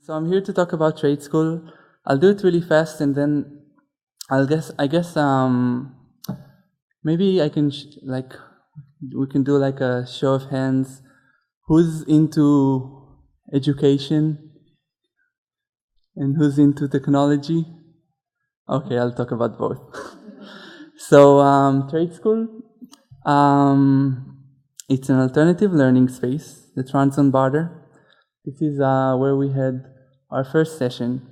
So I'm here to talk about trade school. I'll do it really fast, and then I guess maybe I can we can do like a show of hands. Who's into education and who's into technology? Okay, I'll talk about both. So trade school, it's an alternative learning space that runs on Barter. This is where we had our first session.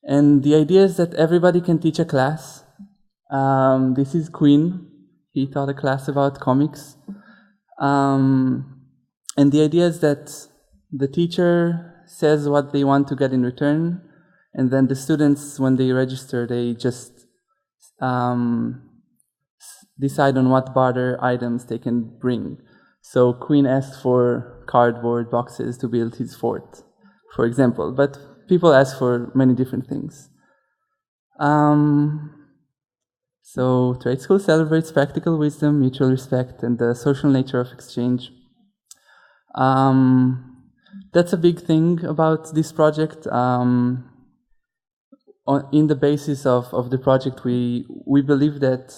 And the idea is that everybody can teach a class. This is Quinn. He taught a class about comics. And the idea is that the teacher says what they want to get in return, and then the students, when they register, they just decide on what barter items they can bring. So Quinn asked for cardboard boxes to build his fort, for example, but people ask for many different things. So trade school celebrates practical wisdom, mutual respect, and the social nature of exchange. That's a big thing about this project. In the basis of the project, we believe that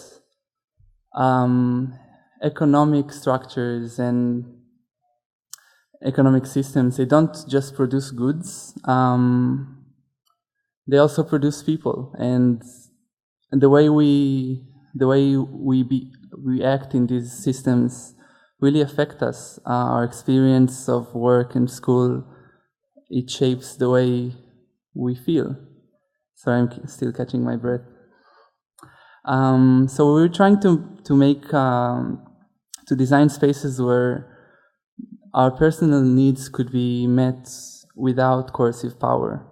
economic structures and economic systems, they don't just produce goods, they also produce people, and the way we act in these systems really affect us. Our experience of work and school, it shapes the way we feel. Sorry, I'm still catching my breath. So we were trying to make to design spaces where our personal needs could be met without coercive power.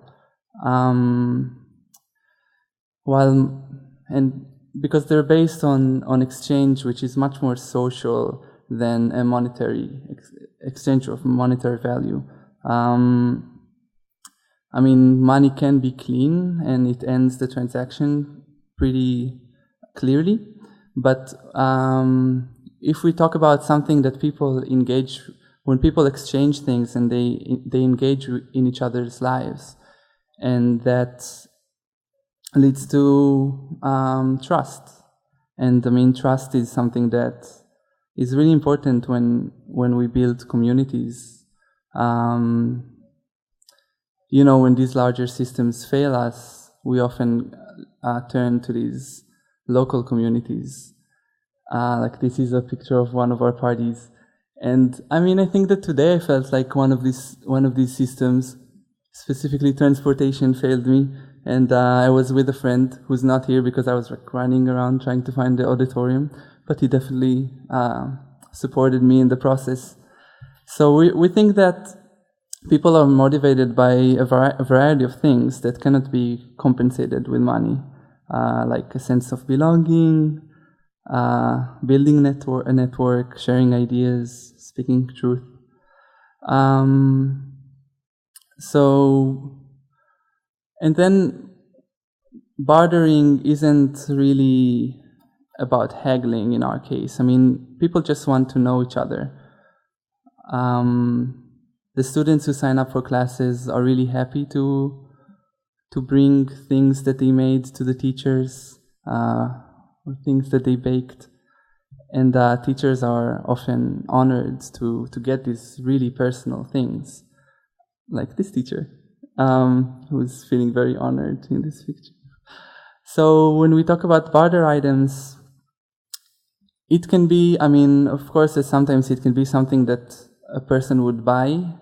Because they're based on exchange, which is much more social than a monetary exchange of monetary value. I mean, money can be clean and it ends the transaction pretty clearly, but if we talk about something that people engage, when people exchange things and they engage in each other's lives, and that leads to trust. And I mean, trust is something that is really important when we build communities. You know, when these larger systems fail us, we often turn to these local communities. Like this is a picture of one of our parties. And I mean, I think that today I felt like one of these systems, specifically transportation, failed me. And I was with a friend who's not here because I was like running around trying to find the auditorium, but he definitely supported me in the process. So we think that people are motivated by a variety of things that cannot be compensated with money, like a sense of belonging, building a network, sharing ideas, speaking truth. And then bartering isn't really about haggling in our case. I mean, people just want to know each other. The students who sign up for classes are really happy to bring things that they made to the teachers, or things that they baked. And teachers are often honored to get these really personal things, like this teacher, who's feeling very honored in this picture. So when we talk about barter items, it can be, I mean, of course, sometimes it can be something that a person would buy,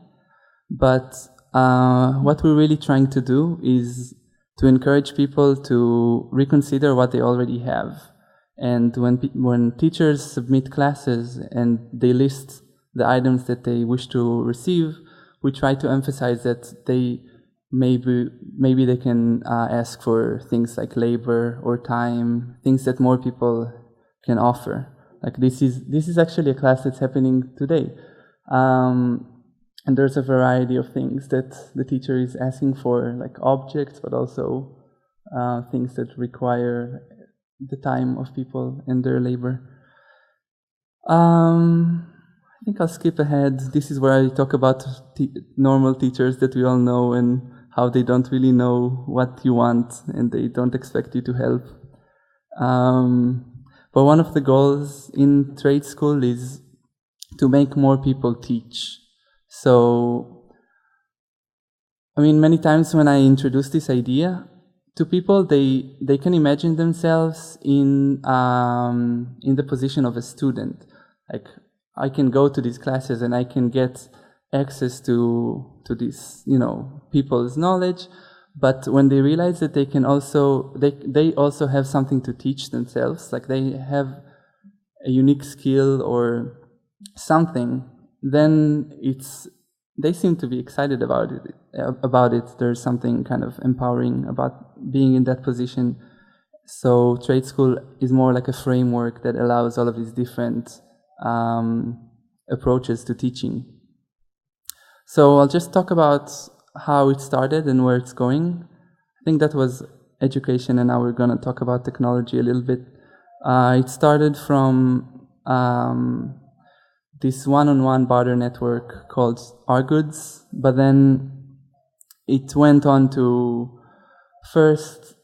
but what we're really trying to do is to encourage people to reconsider what they already have. And when teachers submit classes and they list the items that they wish to receive, we try to emphasize that they maybe they can ask for things like labor or time, things that more people can offer. Like this is actually a class that's happening today. And there's a variety of things that the teacher is asking for, like objects, but also things that require the time of people and their labor. think I'll skip ahead. This is where I talk about normal teachers that we all know and how they don't really know what you want and they don't expect you to help. But one of the goals in trade school is to make more people teach. So, I mean, many times when I introduce this idea to people, they can imagine themselves in the position of a student. Like, I can go to these classes and I can get access to this, people's knowledge. But when they realize that they can also, they also have something to teach themselves, like they have a unique skill or something, then they seem to be excited about it. There's something kind of empowering about being in that position. So trade school is more like a framework that allows all of these different approaches to teaching. So I'll just talk about how it started and where it's going. I think that was education, and now we're going to talk about technology a little bit. It started from this one-on-one barter network called Our Goods, but then it went on to first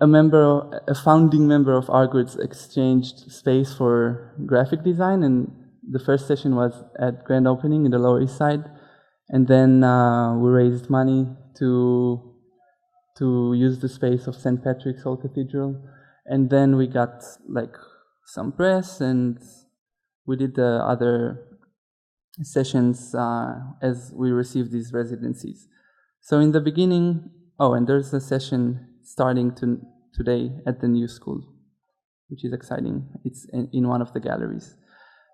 a founding member of Our Goods exchanged space for graphic design, and the first session was at grand opening in the Lower East Side, and then we raised money to use the space of St. Patrick's Old Cathedral, and then we got like some press, and we did the other sessions as we received these residencies. So in the beginning, and there's a session starting today at the new school, which is exciting. It's in one of the galleries.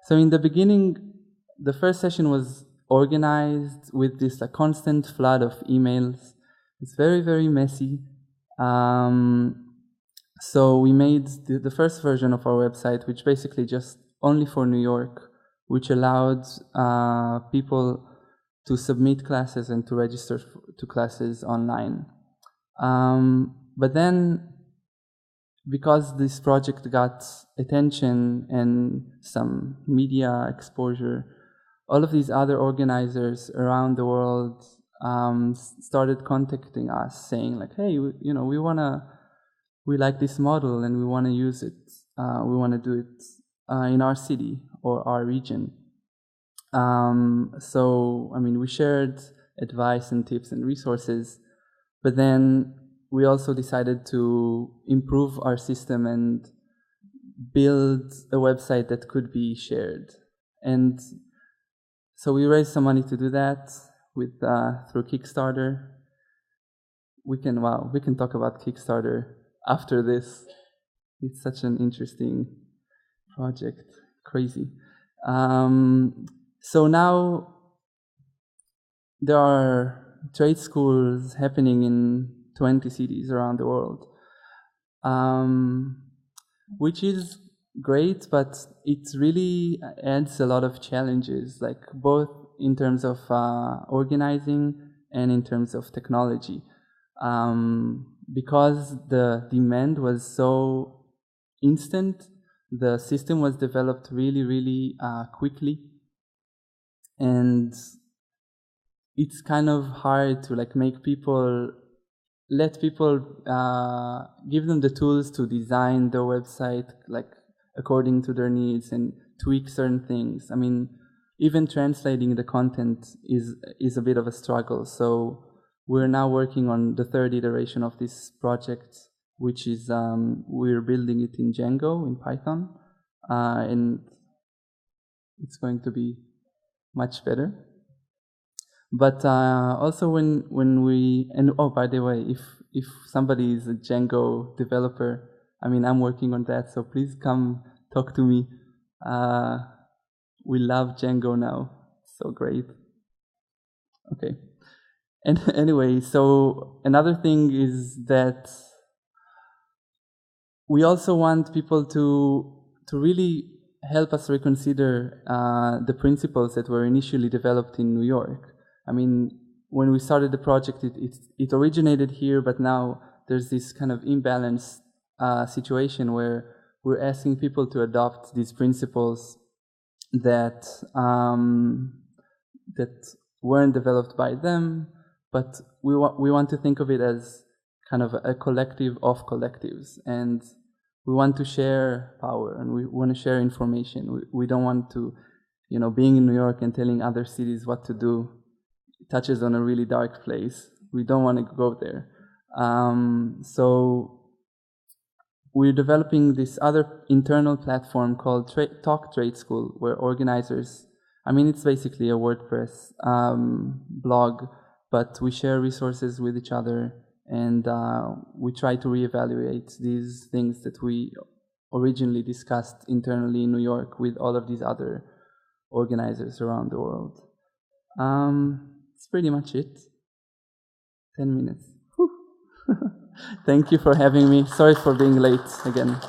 So in the beginning, the first session was organized with this constant flood of emails. It's very, very messy. So we made the first version of our website, which basically just only for New York, which allowed people to submit classes and to register to classes online. But then, because this project got attention and some media exposure, all of these other organizers around the world started contacting us, saying like, "Hey, we like this model and we want to use it. We want to do it in our city or our region." So, I mean, we shared advice and tips and resources, but then we also decided to improve our system and build a website that could be shared. And so we raised some money to do that through Kickstarter. We can talk about Kickstarter after this. It's such an interesting project, crazy. So now there are trade schools happening in 20 cities around the world, which is great, but it really adds a lot of challenges, like both in terms of organizing and in terms of technology. Because the demand was so instant, the system was developed really, really quickly, and it's kind of hard to let people give them the tools to design their website according to their needs and tweak certain things. I mean, even translating the content is a bit of a struggle. So we're now working on the third iteration of this project, which is we're building it in Django, in Python, and it's going to be much better. But also when we, and by the way, if somebody is a Django developer, I mean, I'm working on that, so please come talk to me. We love Django now, so great. Okay, and anyway, so another thing is that we also want people to really help us reconsider the principles that were initially developed in New York. I mean, when we started the project, it originated here, but now there's this kind of imbalanced situation where we're asking people to adopt these principles that that weren't developed by them, but we want to think of it as kind of a collective of collectives, and we want to share power, and we want to share information. We don't want to, being in New York and telling other cities what to do, it touches on a really dark place. We don't want to go there. So we're developing this other internal platform called Talk Trade School, where organizers, it's basically a WordPress blog, but we share resources with each other, and we try to reevaluate these things that we originally discussed internally in New York with all of these other organizers around the world. That's pretty much it. 10 minutes. Thank you for having me. Sorry for being late again.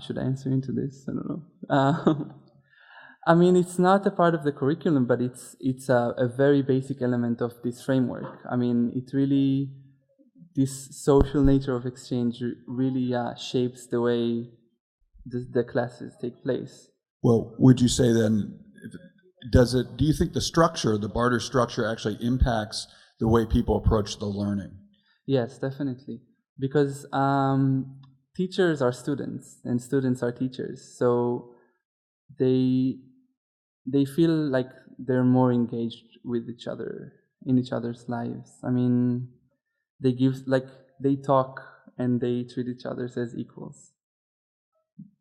Should I answer into this? I don't know. It's not a part of the curriculum, but it's a very basic element of this framework. It really, this social nature of exchange really shapes the way the classes take place. Well, would you say then, do you think the barter structure actually impacts the way people approach the learning? Yes, definitely. Because teachers are students and students are teachers. So they feel like they're more engaged with each other, in each other's lives. They talk and they treat each other as equals.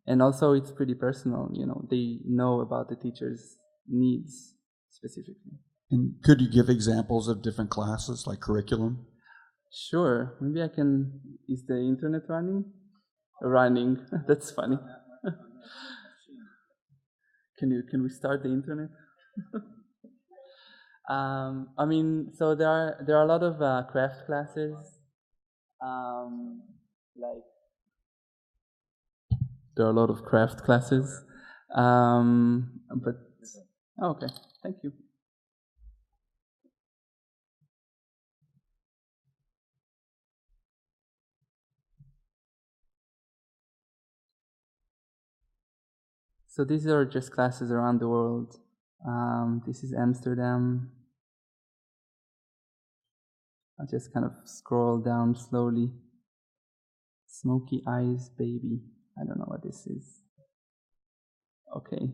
And also it's pretty personal, they know about the teacher's needs specifically. And could you give examples of different classes, like curriculum? Sure. Maybe I can. Is the internet running? Running. That's funny. Can we start the internet? So there are a lot of craft classes. There are a lot of craft classes. Okay. Thank you. So these are just classes around the world. This is Amsterdam. I'll just kind of scroll down slowly. Smoky Eyes Baby. I don't know what this is. Okay.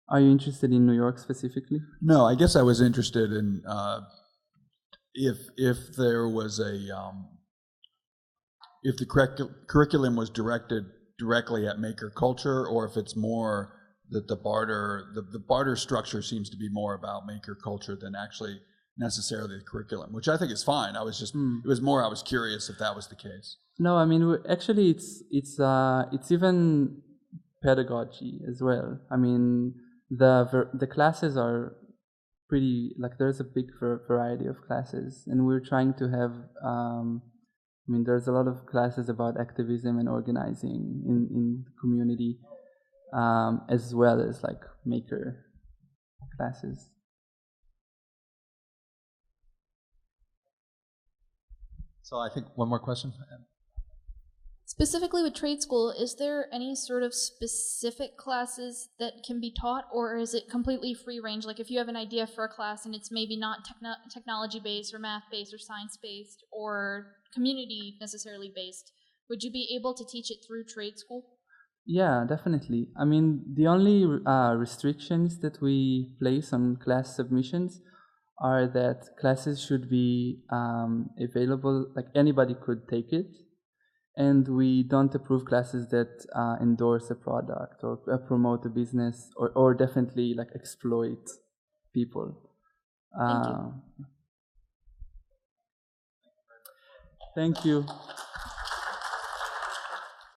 Are you interested in New York specifically? No, I guess I was interested in if there was if the curriculum was directed directly at maker culture, or if it's more that the barter structure seems to be more about maker culture than actually necessarily the curriculum, which I think is fine. I was just it was more I was curious if that was the case. No, actually it's even pedagogy as well. The classes are pretty, there's a big variety of classes, and we're trying to have there's a lot of classes about activism and organizing in the community, as well as maker classes. So I think one more question. Specifically with trade school, is there any sort of specific classes that can be taught, or is it completely free range? Like if you have an idea for a class and it's maybe not technology based or math based or science based or community necessarily based, would you be able to teach it through trade school? Yeah, definitely. The only restrictions that we place on class submissions are that classes should be available, anybody could take it. And we don't approve classes that endorse a product or promote a business or definitely exploit people. Thank you. Thank you.